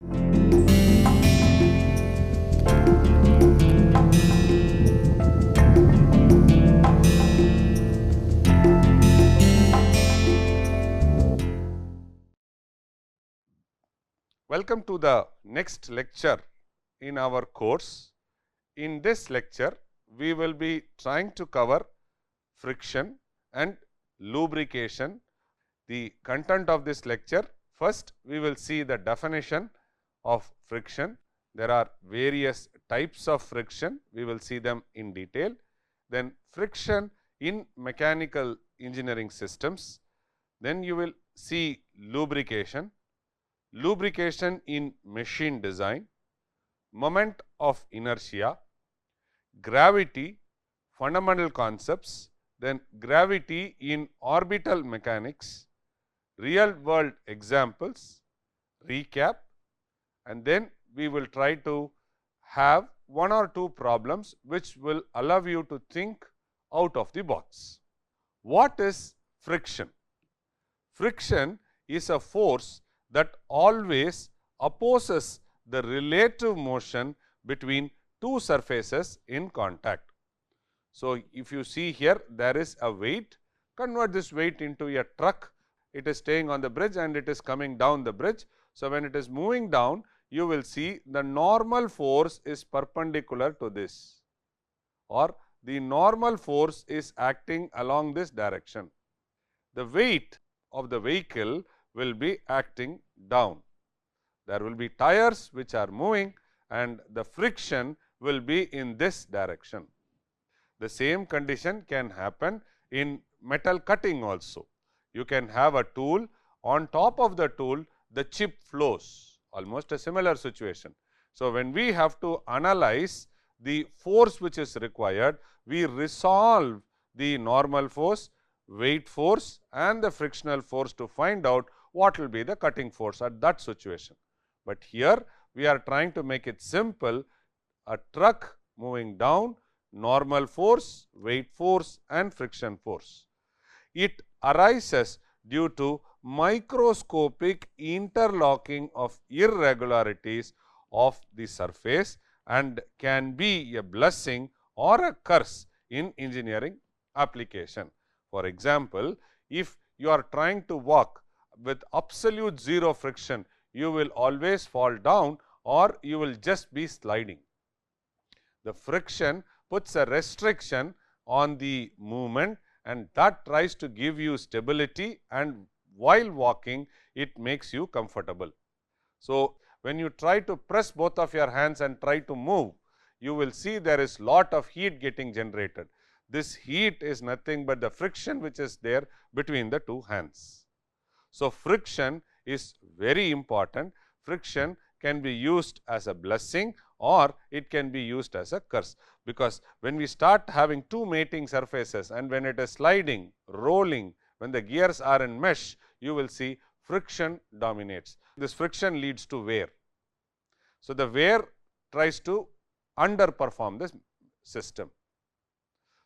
Welcome to the next lecture in our course. In this lecture, we will be trying to cover friction and lubrication. The content of this lecture: first, we will see the definition of friction. There are various types of friction. We will see them in detail. Then friction in mechanical engineering systems. Then you will see lubrication, lubrication in machine design, moment of inertia, gravity, fundamental concepts, then gravity in orbital mechanics, real world examples, recap, and then we will try to have one or two problems which will allow you to think out of the box. What is friction? Friction is a force that always opposes the relative motion between two surfaces in contact. So, if you see here, there is a weight. Convert this weight into a truck. It is staying on the bridge and it is coming down the bridge. So, when it is moving down, you will see the normal force is perpendicular to this, or the normal force is acting along this direction. The weight of the vehicle will be acting down. There will be tires which are moving and the friction will be in this direction. The same condition can happen in metal cutting also. You can have a tool, on top of the tool the chip flows, almost a similar situation. So, when we have to analyze the force which is required, we resolve the normal force, weight force and the frictional force to find out what will be the cutting force at that situation. But here we are trying to make it simple. A truck moving down, normal force, weight force and friction force. It arises due to microscopic interlocking of irregularities of the surface and can be a blessing or a curse in engineering application. For example, if you are trying to walk with absolute zero friction, you will always fall down or you will just be sliding. The friction puts a restriction on the movement and that tries to give you stability, and while walking it makes you comfortable. So, when you try to press both of your hands and try to move, you will see there is lot of heat getting generated. This heat is nothing but the friction which is there between the two hands. So, friction is very important. Friction can be used as a blessing or it can be used as a curse, because when we start having two mating surfaces and when it is sliding, rolling, when the gears are in mesh, you will see friction dominates. This friction leads to wear. So, the wear tries to underperform this system.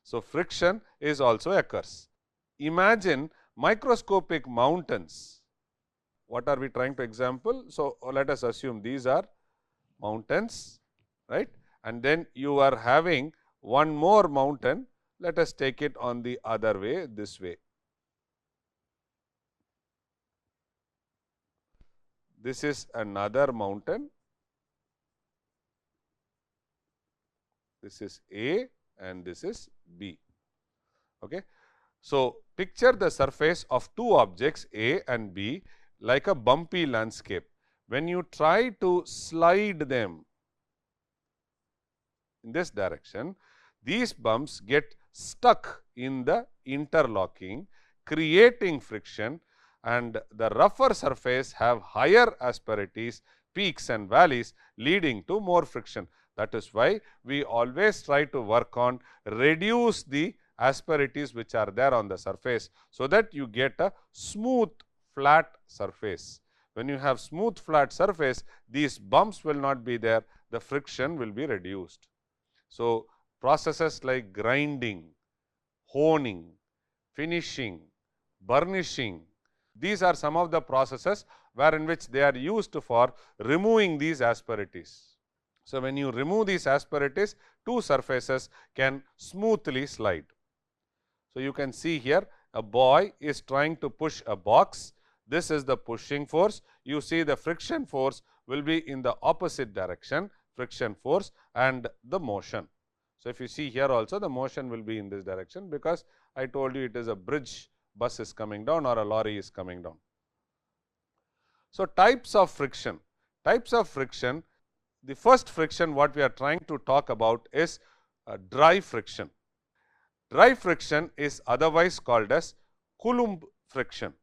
So, friction is also a curse. Imagine microscopic mountains. What are we trying to example? So, let us assume these are mountains, right, and then you are having one more mountain. Let us take it on the other way, this way. This is another mountain. This is A and this is B. Okay. So, picture the surface of two objects A and B like a bumpy landscape. When you try to slide them in this direction, these bumps get stuck in the interlocking, creating friction, and the rougher surface have higher asperities, peaks and valleys, leading to more friction. That is why we always try to work on reduce the asperities which are there on the surface, so that you get a smooth flat surface. When you have smooth flat surface, these bumps will not be there, the friction will be reduced. So, processes like grinding, honing, finishing, burnishing, these are some of the processes wherein which they are used for removing these asperities. So, when you remove these asperities, two surfaces can smoothly slide. So, you can see here a boy is trying to push a box. This is the pushing force. You see the friction force will be in the opposite direction, friction force and the motion. So, if you see here also the motion will be in this direction, because I told you it is a bridge, bus is coming down or a lorry is coming down. So, types of friction. Types of friction, the first friction what we are trying to talk about is dry friction. Dry friction is otherwise called as Coulomb friction.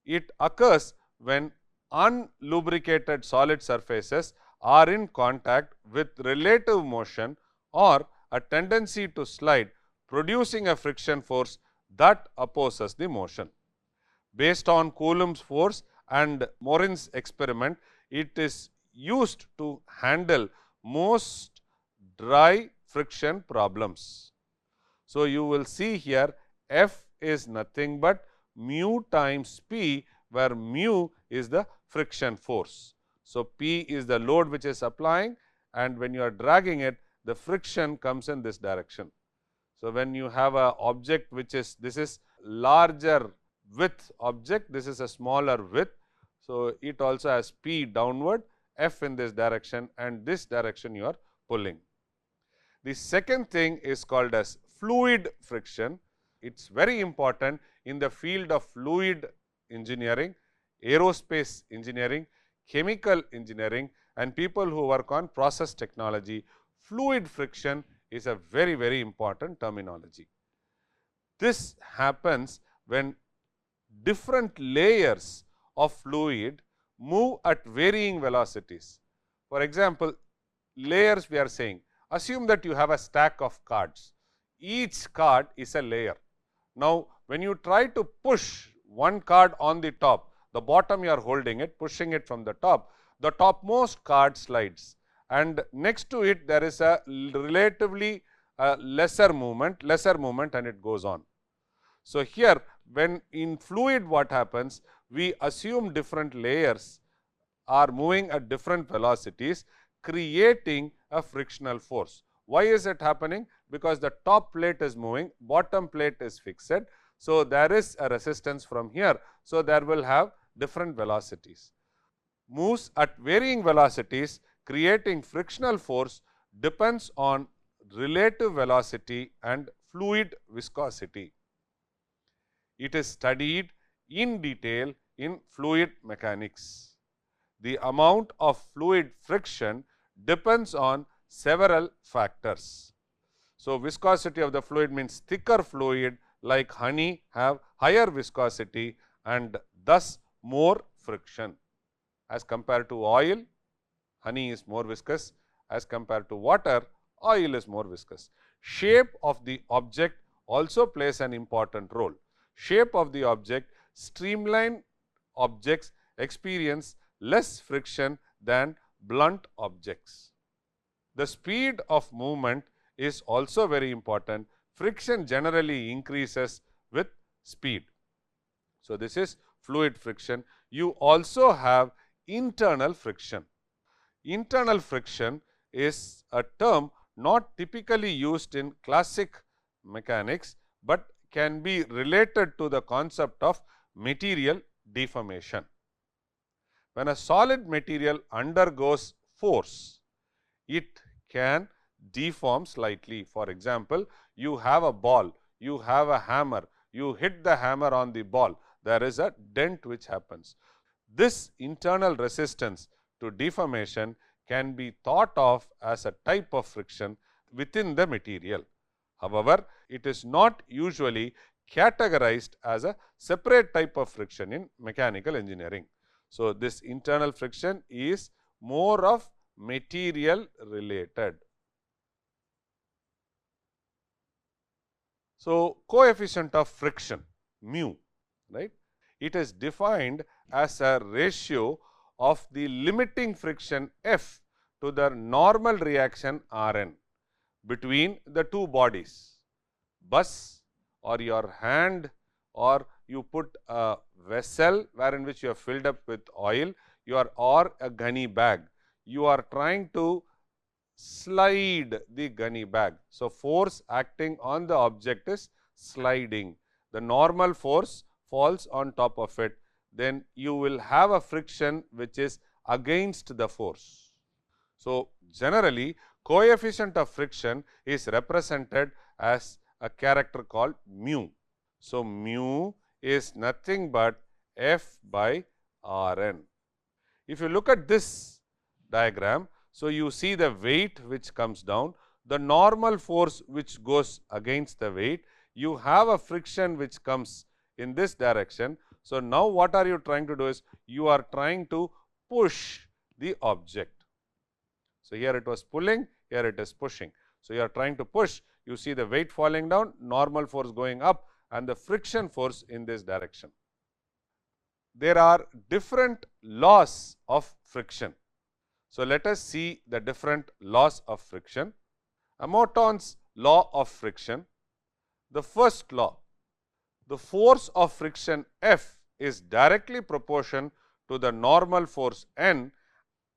It occurs when unlubricated solid surfaces are in contact with relative motion or a tendency to slide, producing a friction force that opposes the motion. Based on Coulomb's force and Morin's experiment, it is used to handle most dry friction problems. So, you will see here F is nothing but mu times P, where mu is the friction force. So, P is the load which is applying, and when you are dragging it, the friction comes in this direction. So, when you have a object which is, this is larger width object, this is a smaller width. So, it also has P downward, F in this direction, and this direction you are pulling. The second thing is called as fluid friction. It is very important in the field of fluid engineering, aerospace engineering, chemical engineering, and people who work on process technology. Fluid friction is a very, very important terminology. This happens when different layers of fluid move at varying velocities. For example, layers we are saying, assume that you have a stack of cards. Each card is a layer. Now, when you try to push one card on the top, the bottom you are holding it, pushing it from the topmost card slides, and next to it there is a relatively lesser movement and it goes on. So, here when in fluid what happens, we assume different layers are moving at different velocities, creating a frictional force. Why is it happening? Because the top plate is moving, bottom plate is fixed. So, there is a resistance from here. So, there will have different velocities. Moves at varying velocities, creating frictional force depends on relative velocity and fluid viscosity. It is studied in detail in fluid mechanics. The amount of fluid friction depends on several factors. So, viscosity of the fluid means thicker fluid like honey have higher viscosity and thus more friction. As compared to oil, honey is more viscous. As compared to water, oil is more viscous. Shape of the object also plays an important role. Shape of the object, streamlined objects experience less friction than blunt objects. The speed of movement is also very important. Friction generally increases with speed. So, this is fluid friction. You also have internal friction. Internal friction is a term not typically used in classic mechanics, but can be related to the concept of material deformation. When a solid material undergoes force, it can deform slightly. For example, you have a ball, you have a hammer, you hit the hammer on the ball, there is a dent which happens. This internal resistance to deformation can be thought of as a type of friction within the material. However, it is not usually categorized as a separate type of friction in mechanical engineering. So, this internal friction is more of material related. So, coefficient of friction mu, right? It is defined as a ratio of the limiting friction F to the normal reaction Rn between the two bodies, bus or your hand or you put a vessel wherein which you have filled up with oil, or a gunny bag. You are trying to slide the gunny bag. So, force acting on the object is sliding. The normal force falls on top of it. Then you will have a friction which is against the force. So, generally coefficient of friction is represented as a character called mu. So, mu is nothing but F by Rn. If you look at this diagram, so you see the weight which comes down, the normal force which goes against the weight, you have a friction which comes in this direction. So, now what are you trying to do is, you are trying to push the object. So, here it was pulling, here it is pushing. So, you are trying to push, you see the weight falling down, normal force going up and the friction force in this direction. There are different laws of friction. So, let us see the different laws of friction. Hamilton's law of friction. The first law, the force of friction F is directly proportional to the normal force N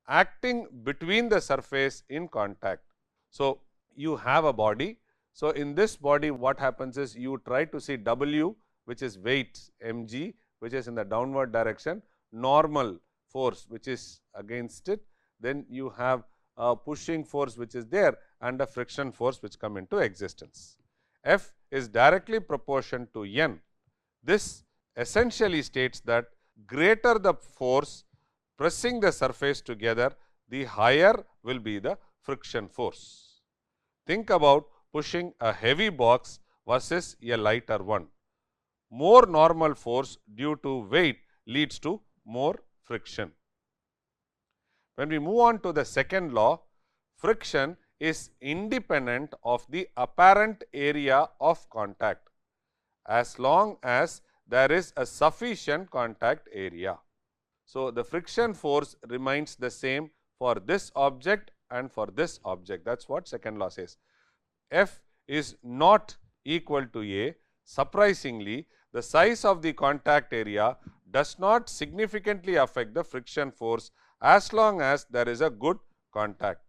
acting between the surface in contact. So, you have a body. So, in this body what happens is, you try to see W, which is weight mg, which is in the downward direction, normal force which is against it, then you have a pushing force which is there and a friction force which come into existence. F is directly proportional to N. This essentially states that greater the force pressing the surface together, the higher will be the friction force. Think about pushing a heavy box versus a lighter one. More normal force due to weight leads to more friction. When we move on to the second law, friction is independent of the apparent area of contact as long as there is a sufficient contact area. So, the friction force remains the same for this object and for this object. That is what second law says. F is not equal to A. Surprisingly, the size of the contact area does not significantly affect the friction force as long as there is a good contact.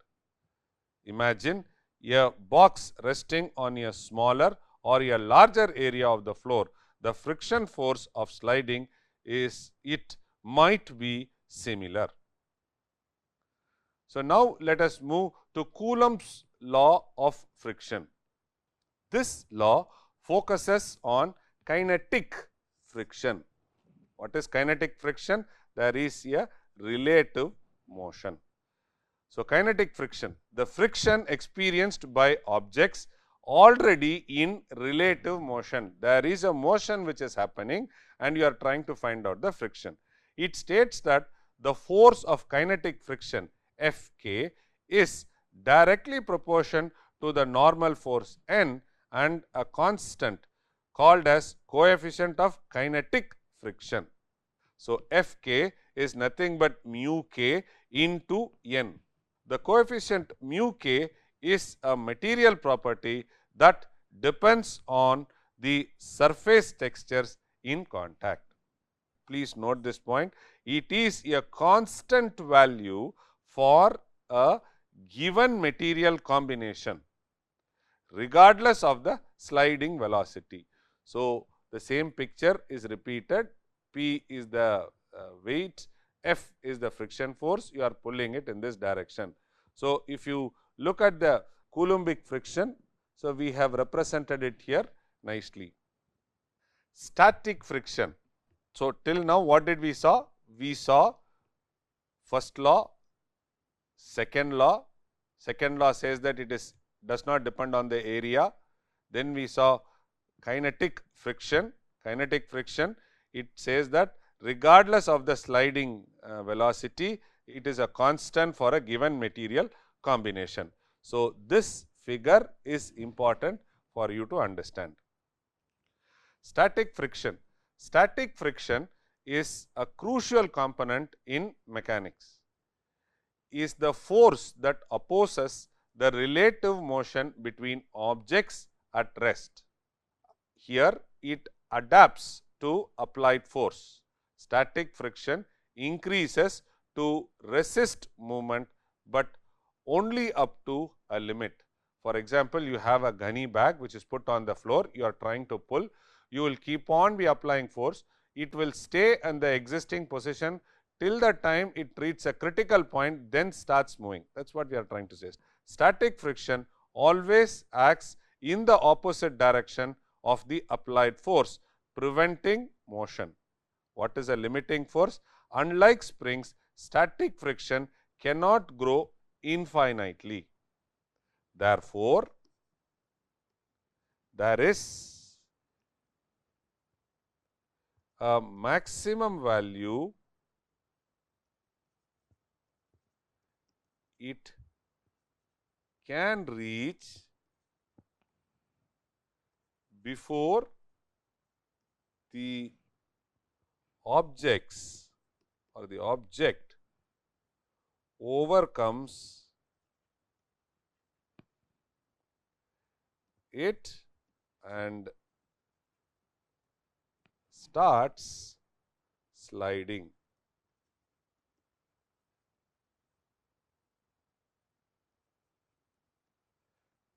Imagine a box resting on a smaller or a larger area of the floor. The friction force of sliding might be similar. So, now let us move to Coulomb's law of friction. This law focuses on kinetic friction. What is kinetic friction? There is a relative motion. So, kinetic friction, the friction experienced by objects already in relative motion. There is a motion which is happening and you are trying to find out the friction. It states that the force of kinetic friction Fk is directly proportional to the normal force N and a constant called as coefficient of kinetic friction. So, Fk is nothing but mu k into N. The coefficient mu k is a material property that depends on the surface textures in contact. Please note this point. It is a constant value for a given material combination regardless of the sliding velocity. So, the same picture is repeated. P is the weight, F is the friction force, you are pulling it in this direction. So, if you look at the Coulombic friction, so we have represented it here nicely. Static friction. So, till now what did we saw? We saw first law, second law. Second law says that it does not depend on the area. Then we saw kinetic friction. Kinetic friction, it says that regardless of the sliding velocity, it is a constant for a given material combination. So, this figure is important for you to understand. Static friction. Static friction is a crucial component in mechanics. Is the force that opposes the relative motion between objects at rest. Here it adapts to applied force. Static friction increases to resist movement, but only up to a limit. For example, you have a gunny bag which is put on the floor, you are trying to pull, you will keep on be applying force, it will stay in the existing position till the time it reaches a critical point, then starts moving. That is what we are trying to say. Static friction always acts in the opposite direction of the applied force, preventing motion. What is a limiting force? Unlike springs, static friction cannot grow infinitely. Therefore, there is a maximum value it can reach before the objects or the object overcomes it and starts sliding.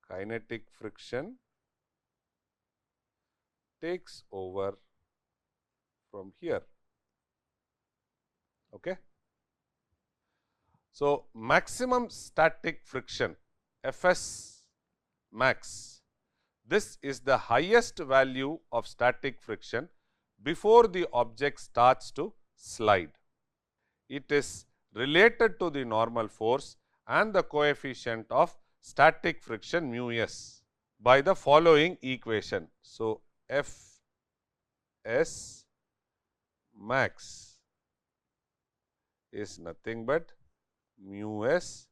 Kinetic friction takes over from here. Okay. So, maximum static friction, Fs max, this is the highest value of static friction before the object starts to slide. It is related to the normal force and the coefficient of static friction mu s by the following equation. So, Fs max is nothing but mu s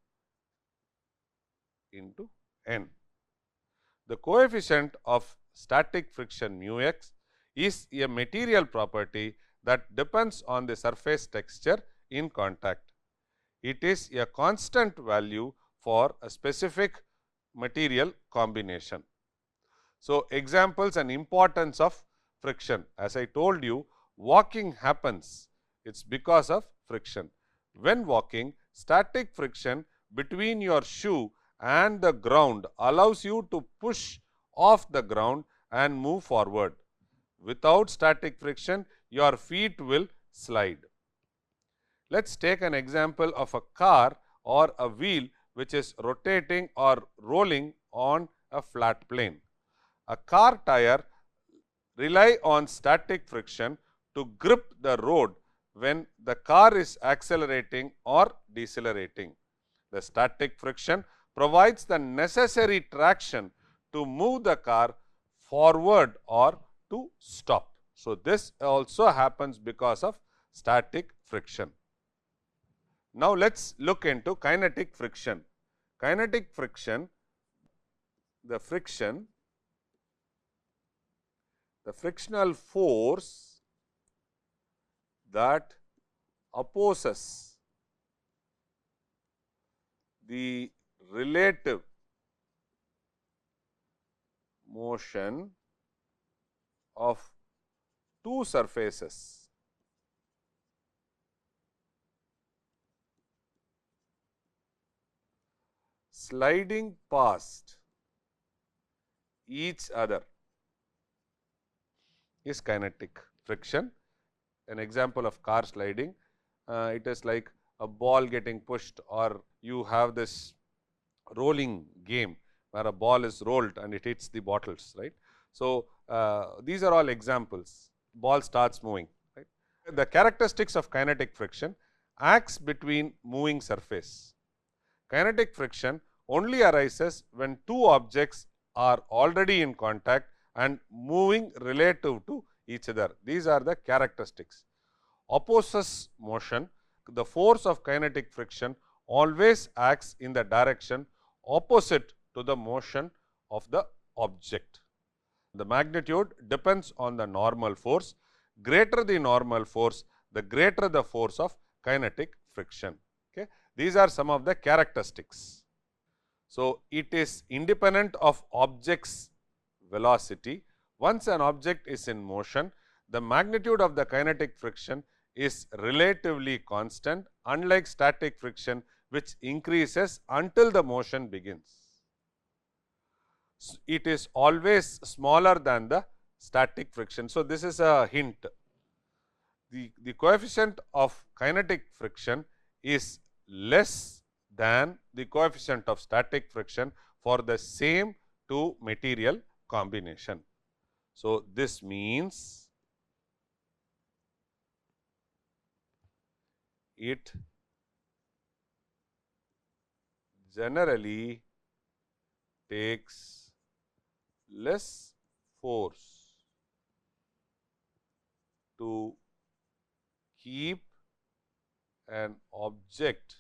into n. The coefficient of static friction mu x is a material property that depends on the surface texture in contact. It is a constant value for a specific material combination. So, examples and importance of friction. As I told you, walking happens, it is because of friction. When walking, static friction between your shoe and the ground allows you to push off the ground and move forward. Without static friction, your feet will slide. Let us take an example of a car or a wheel which is rotating or rolling on a flat plane. A car tire rely on static friction to grip the road when the car is accelerating or decelerating. The static friction provides the necessary traction to move the car forward or to stop. So, this also happens because of static friction. Now, let us look into kinetic friction. Kinetic friction, the frictional force that opposes the relative motion of two surfaces sliding past each other is kinetic friction. An example of car sliding, it is like a ball getting pushed, or you have this rolling game where a ball is rolled and it hits the bottles, right. So, these are all examples, ball starts moving, right. The characteristics of kinetic friction: acts between moving surface. Kinetic friction only arises when two objects are already in contact and moving relative to each other. These are the characteristics. Opposes motion. The force of kinetic friction always acts in the direction opposite to the motion of the object. The magnitude depends on the normal force. Greater the normal force, the greater the force of kinetic friction. Okay. These are some of the characteristics. So, it is independent of object's velocity. Once an object is in motion, the magnitude of the kinetic friction is relatively constant, unlike static friction, which increases until the motion begins. It is always smaller than the static friction. So, this is a hint. The coefficient of kinetic friction is less than the coefficient of static friction for the same two material combination. So, this means it generally takes less force to keep an object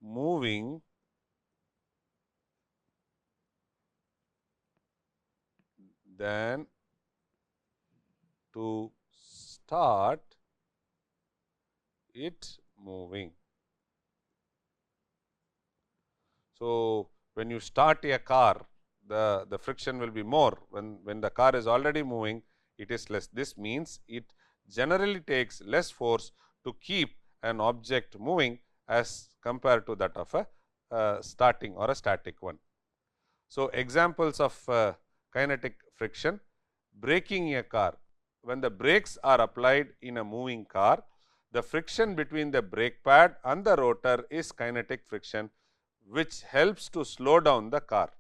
moving than to start it moving. So, when you start a car, the friction will be more. When the car is already moving, it is less. This means it generally takes less force to keep an object moving as compared to that of a starting or a static one. So, examples of kinetic friction: braking a car. When the brakes are applied in a moving car, the friction between the brake pad and the rotor is kinetic friction, which helps to slow down the car.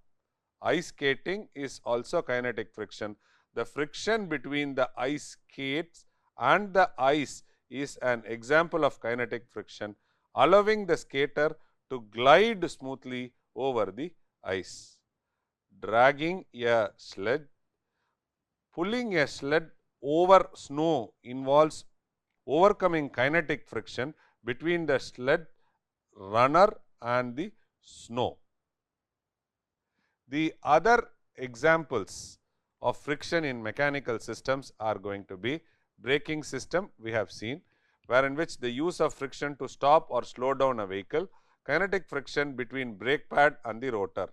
Ice skating is also kinetic friction. The friction between the ice skates and the ice is an example of kinetic friction, allowing the skater to glide smoothly over the ice. Dragging a sled. Pulling a sled over snow involves overcoming kinetic friction between the sled runner and the snow. The other examples of friction in mechanical systems are going to be braking system, we have seen, where in which the use of friction to stop or slow down a vehicle, kinetic friction between brake pad and the rotor,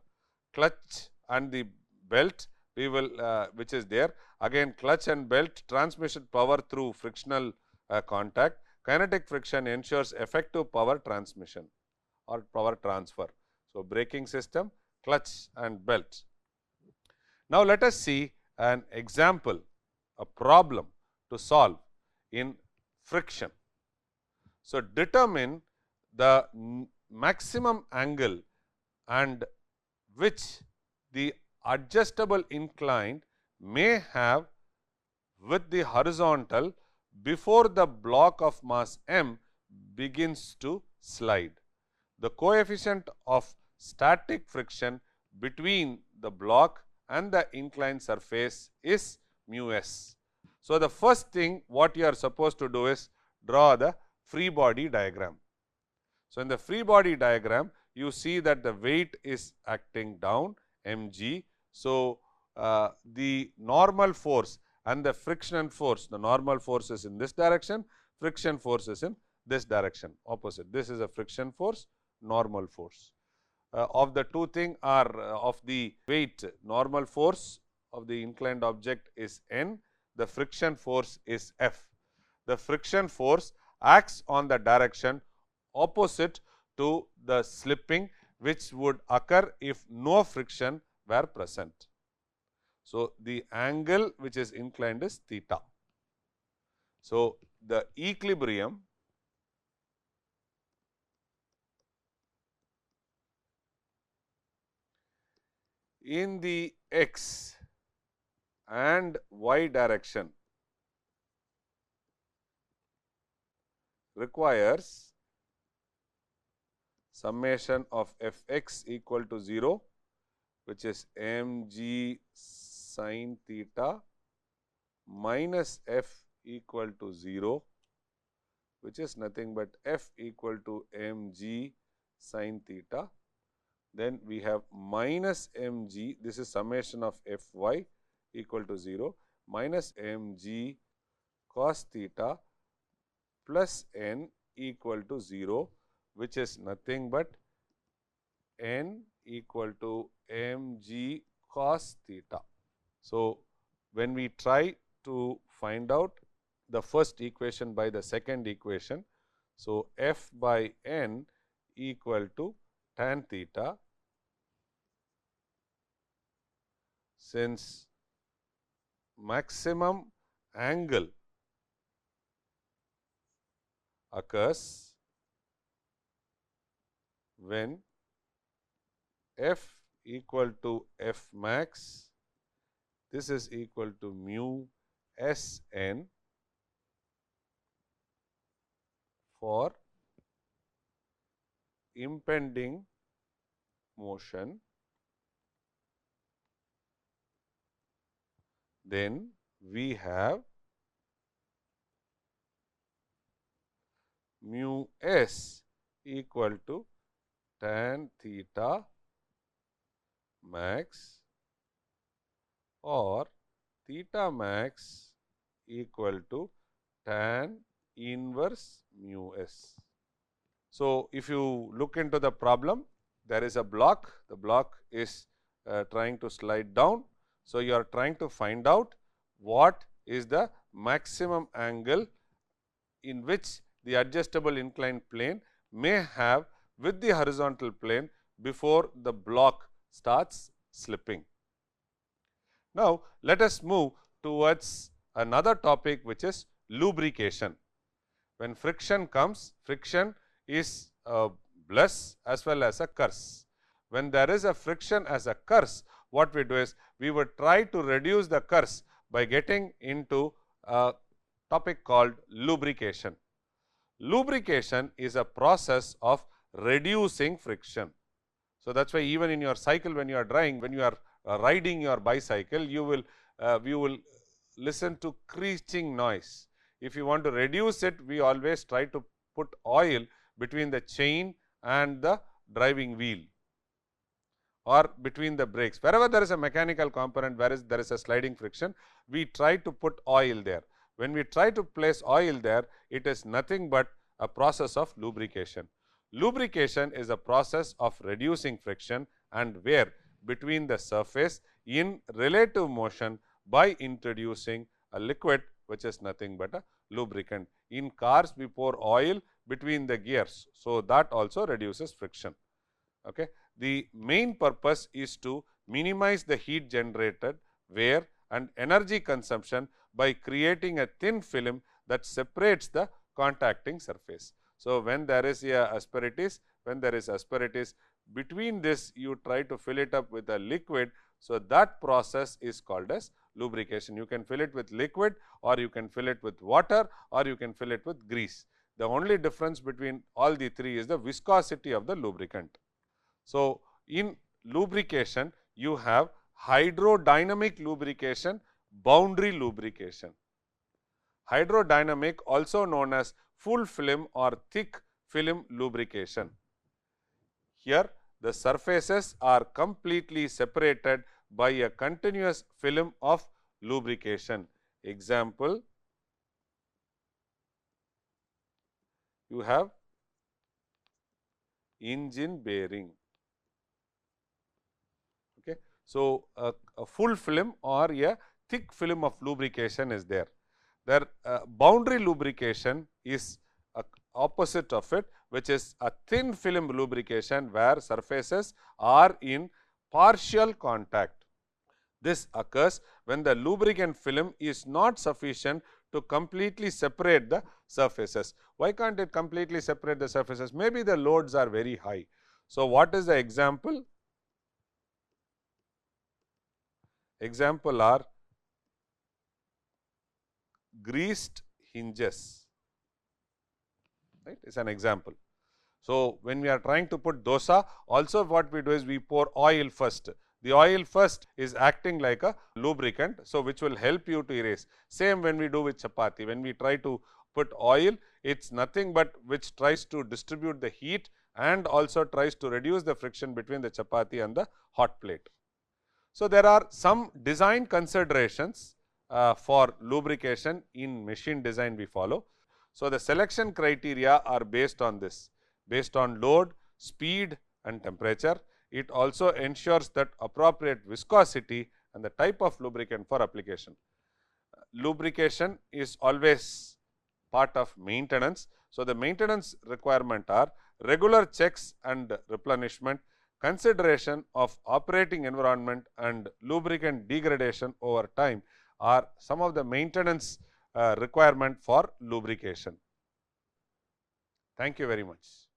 clutch and the belt, we will which is there. Again, clutch and belt transmission power through frictional contact. Kinetic friction ensures effective power transmission or power transfer. So, braking system, clutch and belt. Now, let us see an example, a problem to solve in friction. So, determine the maximum angle and which the adjustable incline may have with the horizontal before the block of mass m begins to slide. The coefficient of static friction between the block and the inclined surface is mu s. So, the first thing what you are supposed to do is draw the free body diagram. So, in the free body diagram, you see that the weight is acting down mg. So, the normal force and the friction force, the normal force is in this direction, friction force is in this direction, opposite. This is a friction force, normal force. Of the two things are of the weight, normal force of the inclined object is N, the friction force is F. The friction force acts on the direction opposite to the slipping, which would occur if no friction were present. So, the angle which is inclined is theta. So, the equilibrium in the x and y direction requires summation of f x equal to 0, which is mg sin theta minus f equal to 0, which is nothing but f equal to mg sin theta. Then we have minus mg, this is summation of fy equal to 0 minus mg cos theta plus n equal to 0, which is nothing but n equal to mg cos theta. So, when we try to find out the first equation by the second equation, so F by N equal to tan theta, since maximum angle occurs when F equal to F max, this is equal to mu S n for impending motion, then we have mu S equal to tan theta max or theta max equal to tan inverse mu S. So, if you look into the problem, there is a block, the block is trying to slide down. So, you are trying to find out what is the maximum angle in which the adjustable inclined plane may have with the horizontal plane before the block starts slipping. Now, let us move towards another topic, which is lubrication. When friction comes, friction is a bless as well as a curse. When there is a friction as a curse, what we do is we would try to reduce the curse by getting into a topic called lubrication. Lubrication is a process of reducing friction. So, that is why even in your cycle, when you are driving, when you are riding your bicycle, you will listen to creaking noise. If you want to reduce it, we always try to put oil between the chain and the driving wheel or between the brakes. Wherever there is a mechanical component, whereas there is a sliding friction, we try to put oil there. When we try to place oil there, it is nothing but a process of lubrication. Lubrication is a process of reducing friction and wear between the surface in relative motion by introducing a liquid which is nothing but a lubricant. In cars, we pour oil between the gears, so that also reduces friction. Okay. The main purpose is to minimize the heat generated, wear and energy consumption by creating a thin film that separates the contacting surface. So, when there is a asperities, between this you try to fill it up with a liquid. So, that process is called as lubrication. You can fill it with liquid, or you can fill it with water, or you can fill it with grease. The only difference between all the three is the viscosity of the lubricant. So, in lubrication you have hydrodynamic lubrication, boundary lubrication. Hydrodynamic, also known as full film or thick film lubrication. Here the surfaces are completely separated by a continuous film of lubrication. Example, you have engine bearing. Okay. So, a full film or a thick film of lubrication is there. Boundary lubrication is opposite of it, which is a thin film lubrication where surfaces are in partial contact. This occurs when the lubricant film is not sufficient to completely separate the surfaces. Why can't it completely separate the surfaces? Maybe the loads are very high. So, what is the example? Example are greased hinges, right, is an example. So, when we are trying to put dosa, also what we do is we pour oil first. The oil first is acting like a lubricant, so which will help you to erase. Same when we do with chapati, when we try to put oil, it is nothing but which tries to distribute the heat and also tries to reduce the friction between the chapati and the hot plate. So, there are some design considerations for lubrication in machine design we follow. So, the selection criteria are based on this, based on load, speed and temperature. It also ensures that appropriate viscosity and the type of lubricant for application. Lubrication is always part of maintenance. So, the maintenance requirement are regular checks and replenishment, consideration of operating environment and lubricant degradation over time are some of the maintenance requirement for lubrication. Thank you very much.